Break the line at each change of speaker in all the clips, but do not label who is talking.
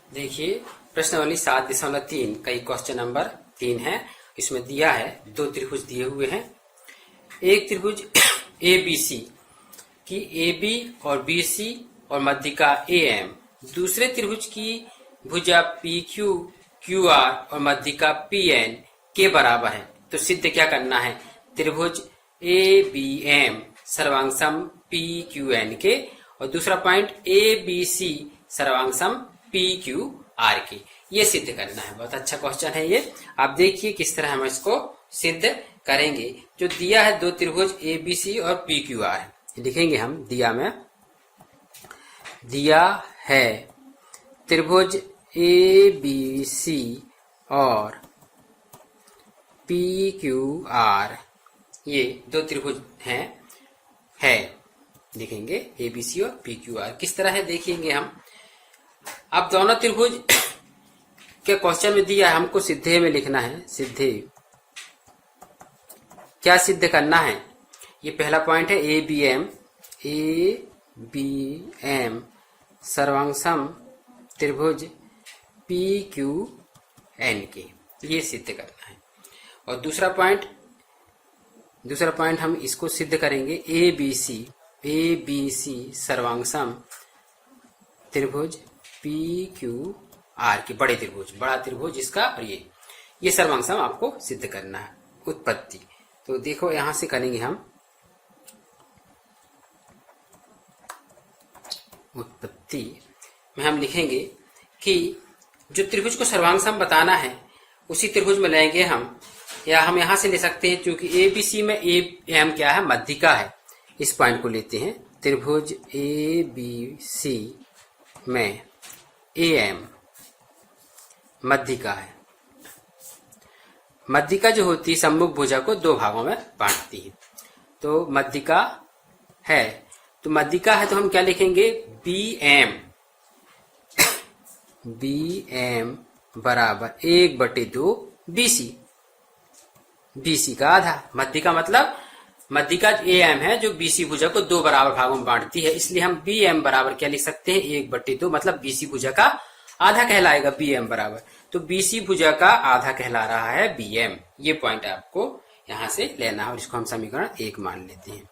देखिए प्रश्नावली 7.3 का क्वेश्चन नंबर 3 है। इसमें दिया है दो त्रिभुज दिए हुए हैं। एक त्रिभुज ABC की AB और BC और मध्यिका AM, दूसरे त्रिभुज की भुजा PQ QR और मध्यिका PN के बराबर है। तो सिद्ध क्या करना है? त्रिभुज ABM सर्वांगसम PQN के और दूसरा पॉइंट ABC सर्वांगसम PQR के, ये सिद्ध करना है। बहुत अच्छा क्वेश्चन है ये। आप देखिए किस तरह हम इसको सिद्ध करेंगे। जो दिया है दो त्रिभुज ABC और PQR, लिखेंगे हम दिया है त्रिभुज ABC और PQR, ये दो त्रिभुज है लिखेंगे ABC और PQR। किस तरह है देखेंगे हम। अब दोनों त्रिभुज के क्वेश्चन में दिया है, हमको सिद्धे में लिखना है। सिद्धे क्या सिद्ध करना है? ये पहला पॉइंट है ABM सर्वांगसम त्रिभुज PQN के, ये सिद्ध करना है। और दूसरा पॉइंट हम इसको सिद्ध करेंगे ABC सर्वांगसम त्रिभुज PQR के, बड़ा त्रिभुज इसका, और ये सर्वांगसम आपको सिद्ध करना है। उत्पत्ति तो देखो यहां से करेंगे हम। उत्पत्ति में हम लिखेंगे कि जो त्रिभुज को सर्वांगसम बताना है उसी त्रिभुज में लेंगे हम, या हम यहां से ले सकते हैं क्योंकि ABC में AM क्या है? मध्यिका है। इस पॉइंट को लेते हैं। त्रिभुज ABC में AM मध्यिका है। मध्यिका जो होती है सम्मुख भुजा को दो भागों में बांटती है। तो मध्यिका है, तो हम क्या लिखेंगे? BM बराबर 1/2 BC का आधा। मध्यिका मतलब मध्यिका AM है जो BC भुजा को दो बराबर भागों में बांटती है, इसलिए हम BM बराबर क्या लिख सकते हैं? 1/2, मतलब BC भुजा का आधा कहलाएगा BM बराबर। तो BC भुजा का आधा कहला रहा है BM। ये पॉइंट आपको यहां से लेना है और इसको हम समीकरण 1 मान लेते हैं।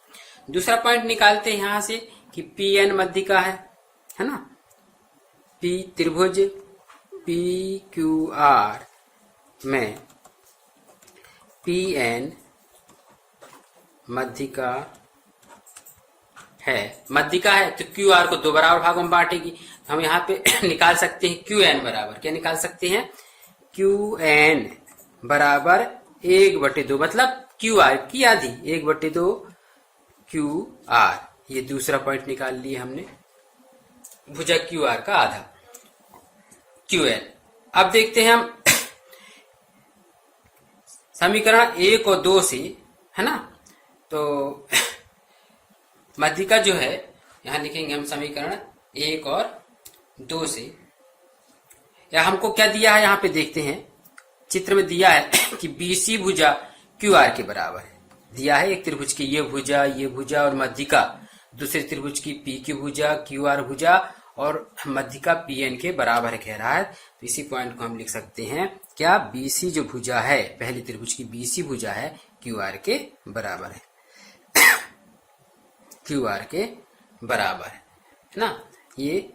दूसरा पॉइंट निकालते हैं यहां से कि PN मध्यिका है ना। त्रिभुज PQR में PN मध्यिका है तो QR को दो बराबर भागों में बांटेगी। हम यहाँ पे निकाल सकते हैं QN बराबर, क्या निकाल सकते हैं? QN बराबर 1/2, मतलब QR की आधी, 1/2 QR। ये दूसरा पॉइंट निकाल लिए हमने, भुजा QR का आधा QN। अब देखते हैं हम समीकरण 1 और 2 से, है ना। तो मध्यिका जो है यहां लिखेंगे हम समीकरण 1 और 2 से। या हमको क्या दिया है यहाँ पे देखते हैं। चित्र में दिया है कि BC भुजा QR के बराबर है। दिया है एक त्रिभुज की ये भुजा और मध्यिका, दूसरे त्रिभुज की PQ भुजा QR भुजा और मध्यिका PN के बराबर कह रहा है। तो इसी पॉइंट को हम लिख सकते हैं क्या? BC जो भुजा है, पहली त्रिभुज की BC भुजा है QR के बराबर है। QR के बराबर है ना। ये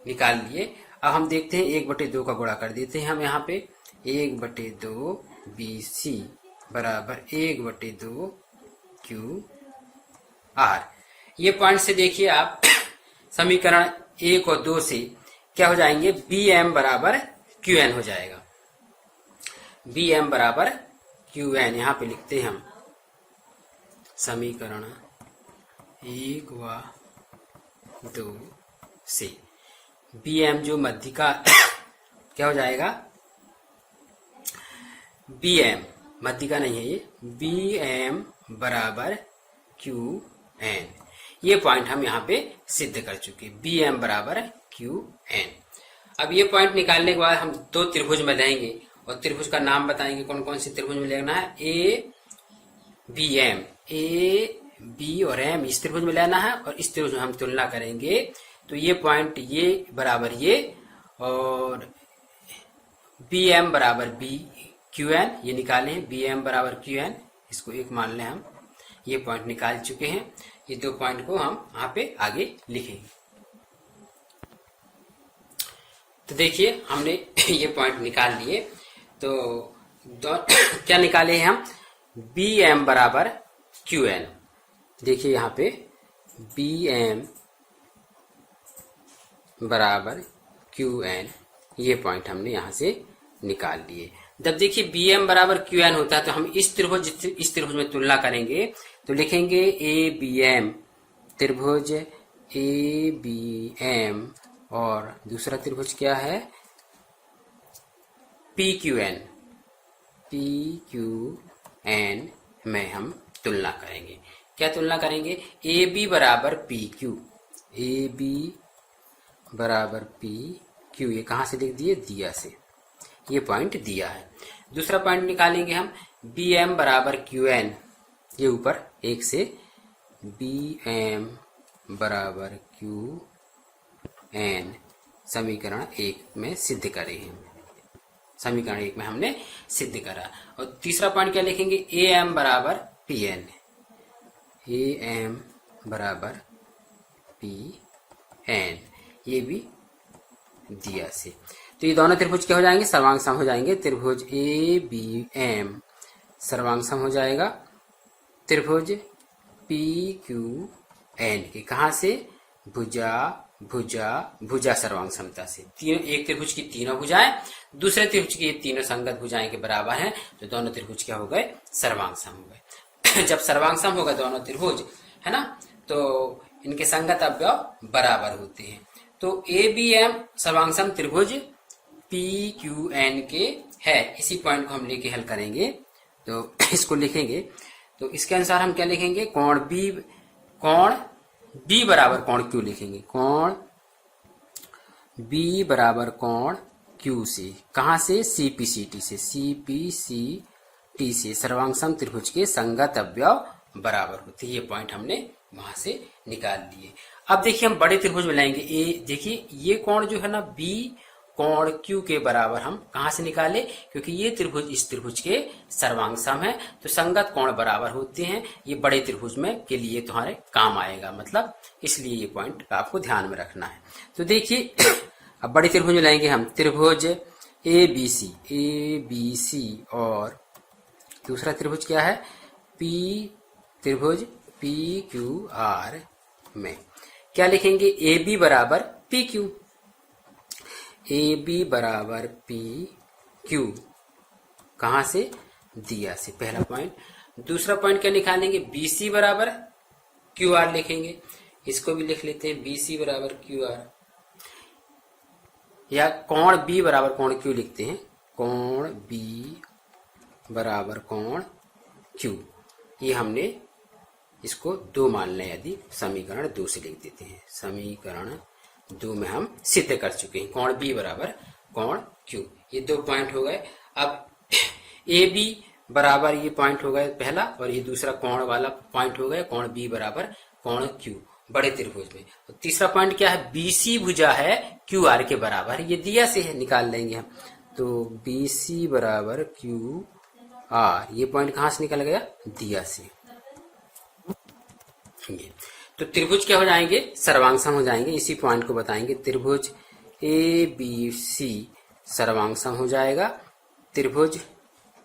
निकाल लिए। अब हम देखते हैं 1/2 का गुणा कर देते हैं हम यहाँ पे। 1/2 BC बराबर 1/2 QR। ये पॉइंट से देखिए आप समीकरण 1 और 2 से क्या हो जाएंगे? BM बराबर QN हो जाएगा। BM बराबर QN यहाँ पे लिखते हैं हम समीकरण 1 व 2 से। BM जो मध्यिका क्या हो जाएगा? BM मध्यिका नहीं है ये, BM बराबर QN। ये पॉइंट हम यहाँ पे सिद्ध कर चुके, BM बराबर QN। अब ये पॉइंट निकालने के बाद हम दो त्रिभुज में लेंगे और त्रिभुज का नाम बताएंगे कौन कौन से त्रिभुज में लेना है। ABM, B और M इस त्रिभुज में लेना है और इस त्रिभुज में हम तुलना करेंगे। तो ये पॉइंट ये बराबर ये और बी एम बराबर बी क्यू एन, ये निकाले हैं। बी एम बराबर क्यू एन, इसको एक मान लें हम। ये पॉइंट निकाल चुके हैं। ये दो पॉइंट को हम यहाँ पे आगे लिखेंगे। तो देखिए हमने ये पॉइंट निकाल लिए। तो क्या निकाले हैं हम? बी एम बराबर क्यू एन। देखिए यहाँ पे बी एम बराबर क्यू एन, ये पॉइंट हमने यहाँ से निकाल लिए। जब देखिए बी एम बराबर क्यू एन होता है तो हम इस त्रिभुज में तुलना करेंगे तो लिखेंगे ए बी एम, त्रिभुज ए बी एम, और दूसरा त्रिभुज क्या है? P Q N. P Q N में हम तुलना करेंगे। क्या तुलना करेंगे? ए बी बराबर पी क्यू, ए बी बराबर पी क्यू। ये कहाँ से लिख दिए? दिया से। ये पॉइंट दिया है। दूसरा पॉइंट निकालेंगे हम बी एम बराबर क्यू एन, ये ऊपर एक से बी एम बराबर क्यू एन समीकरण 1 में सिद्ध करे हैं। समीकरण 1 में हमने सिद्ध करा। और तीसरा पॉइंट क्या लिखेंगे? ए एम बराबर पी एन, ए एम बराबर पी एन, ये भी दिया से। तो ये दोनों त्रिभुज क्या हो जाएंगे? सर्वांग हो जाएंगे। त्रिभुज ए बी एम सर्वांग हो जाएगा त्रिभुज पी क्यू एन के। कहाँ से? भुजा भुजा भुजा सर्वांग समता से। तीनों, एक त्रिभुज की तीनों भुजाएं दूसरे त्रिभुज की ये तीनों संगत भुजाएं के बराबर हैं, तो दोनों त्रिभुज क्या हो गए? सर्वांग सम हो गए। जब सर्वांग सम होगा दोनों त्रिभुज, है ना, तो इनके संगत अवयव बराबर होते हैं। तो ए बी एम सर्वांग सम त्रिभुज पी क्यू एन के है। इसी पॉइंट को हम लेके हल करेंगे। तो इसको लिखेंगे। तो इसके अनुसार हम क्या लिखेंगे? कोण बी बराबर कोण क्यू लिखेंगे। कोण बी बराबर कोण क्यू से। कहाँ से? सीपीसीटी से। सीपीसीटी से सर्वांग सम त्रिभुज के संगत अवयव बराबर होते। ये पॉइंट हमने वहां से निकाल लिए। अब देखिए हम बड़े त्रिभुज में लाएंगे। ए देखिए ये कोण जो है ना बी कोण क्यू के बराबर हम कहाँ से निकाले? क्योंकि ये त्रिभुज इस त्रिभुज के सर्वांग सम है, तो संगत कोण बराबर होते हैं। ये बड़े त्रिभुज में के लिए तुम्हारे काम आएगा, मतलब इसलिए ये पॉइंट आपको ध्यान में रखना है। तो देखिए अब बड़े त्रिभुज में लाएंगे हम त्रिभुज ए बी सी, और दूसरा त्रिभुज क्या है? त्रिभुज पी क्यू आर में क्या लिखेंगे? ए बी बराबर पी क्यू, ए बी बराबर पी क्यू। कहाँ से? दिया से। पहला पॉइंट। दूसरा पॉइंट क्या निकालेंगे? बी सी बराबर क्यू आर लिखेंगे। इसको भी लिख लेते हैं, बी सी बराबर क्यू आर, या कोण बी बराबर कोण क्यू लिखते हैं। कोण बी बराबर कोण क्यू। ये हमने इसको 2 मान लें। यदि समीकरण 2 से लिख देते हैं। समीकरण 2 में हम सिद्ध कर चुके हैं कोण बी बराबर कोण क्यू। ये 2 पॉइंट हो गए। अब ए बी बराबर ये पॉइंट हो गए पहला, और ये दूसरा कोण वाला पॉइंट हो गया कोण बी बराबर कोण क्यू बड़े त्रिभुज में। तो तीसरा पॉइंट क्या है? बी सी भुजा है क्यू आर के बराबर, ये दिया से है, निकाल लेंगे हम। तो बी सी बराबर क्यू आर, ये पॉइंट कहाँ से निकल गया? दिया से। तो त्रिभुज क्या हो जाएंगे? सर्वांग सम हो जाएंगे। इसी पॉइंट को बताएंगे। त्रिभुज ए बी सी सर्वांग सम हो जाएगा त्रिभुज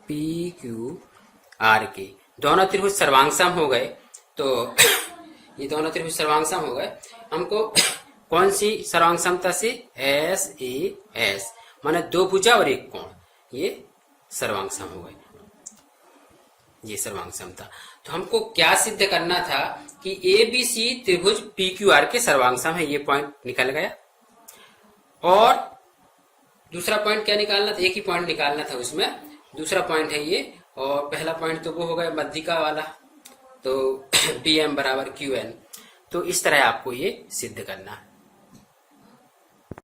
पी क्यू आर के। दोनों त्रिभुज सर्वांग सम हो गए। तो ये दोनों त्रिभुज सर्वांग सम हो गए। हमको कौन सी सर्वांग समता से? एस ए एस, माने 2 भुजा और 1 कोण, ये सर्वांग सम हो गए। ये सर्वांग समता। तो हमको क्या सिद्ध करना था कि ए बी सी त्रिभुज पी क्यू आर के सर्वांग सम है। ये पॉइंट निकल गया। और दूसरा पॉइंट क्या निकालना था? एक ही पॉइंट निकालना था उसमें। दूसरा पॉइंट है ये, और पहला पॉइंट तो वो हो गया मध्यिका वाला, तो बी एम बराबर क्यू एन। तो इस तरह आपको ये सिद्ध करना है।